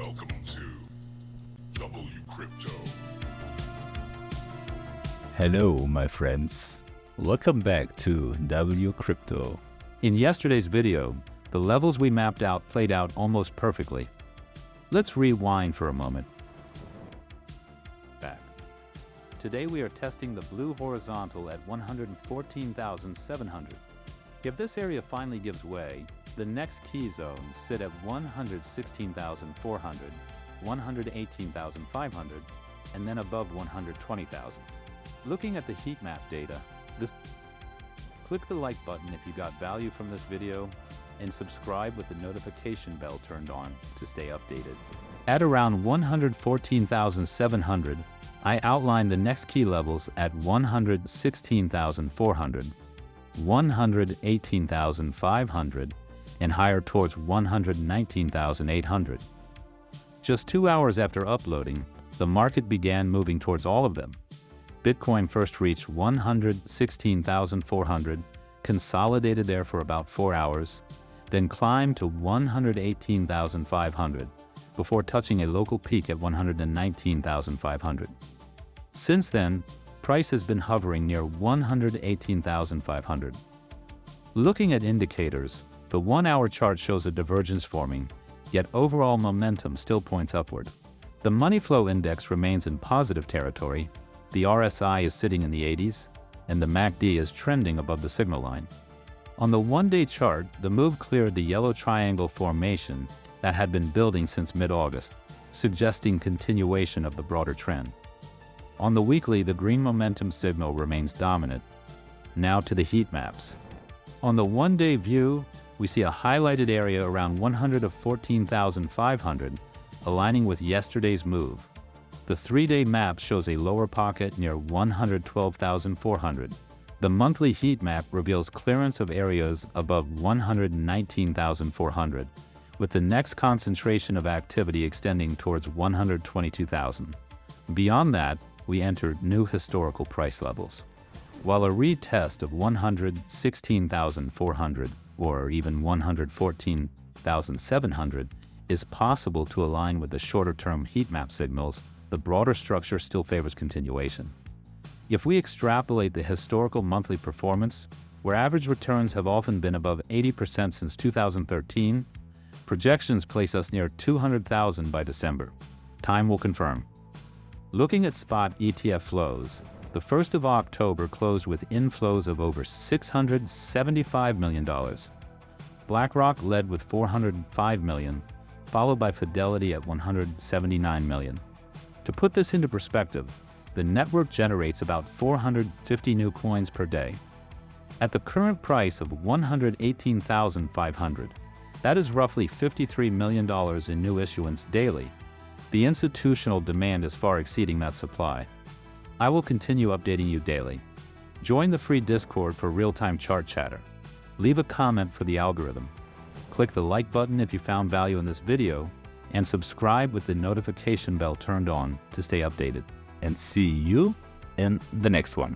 Welcome to WCrypto. Hello, my friends. Welcome back to WCrypto. In yesterday's video, the levels we mapped out played out almost perfectly. Let's rewind for a moment. Back. Today we are testing the blue horizontal at 114,700. If this area finally gives way, the next key zones sit at 116,400, 118,500, and then above 120,000. Looking at the heat map data, click the like button if you got value from this video, and subscribe with the notification bell turned on to stay updated. At around 114,700, I outlined the next key levels at 116,400, 118,500, and higher towards 119,800. Just 2 hours after uploading, the market began moving towards all of them. Bitcoin first reached 116,400, consolidated there for about 4 hours, then climbed to 118,500, before touching a local peak at 119,500. Since then, price has been hovering near 118,500. Looking at indicators, the 1-hour chart shows a divergence forming, yet overall momentum still points upward. The money flow index remains in positive territory, the RSI is sitting in the 80s, and the MACD is trending above the signal line. On the one-day chart, the move cleared the yellow triangle formation that had been building since mid-August, suggesting continuation of the broader trend. On the weekly, the green momentum signal remains dominant. Now to the heat maps. On the one-day view, we see a highlighted area around 114,500, aligning with yesterday's move. The 3-day map shows a lower pocket near 112,400. The monthly heat map reveals clearance of areas above 119,400, with the next concentration of activity extending towards 122,000. Beyond that, we entered new historical price levels. While a retest of 116,400 or even 114,700 is possible to align with the shorter-term heat map signals, the broader structure still favors continuation. If we extrapolate the historical monthly performance, where average returns have often been above 80% since 2013, projections place us near 200,000 by December. Time will confirm. Looking at spot ETF flows, the 1st of October closed with inflows of over $675 million. BlackRock led with $405 million, followed by Fidelity at $179 million. To put this into perspective, the network generates about 450 new coins per day. At the current price of $118,500, that is roughly $53 million in new issuance daily. The institutional demand is far exceeding that supply. I will continue updating you daily. Join the free Discord for real-time chart chatter. Leave a comment for the algorithm. Click the like button if you found value in this video, and subscribe with the notification bell turned on to stay updated. And see you in the next one.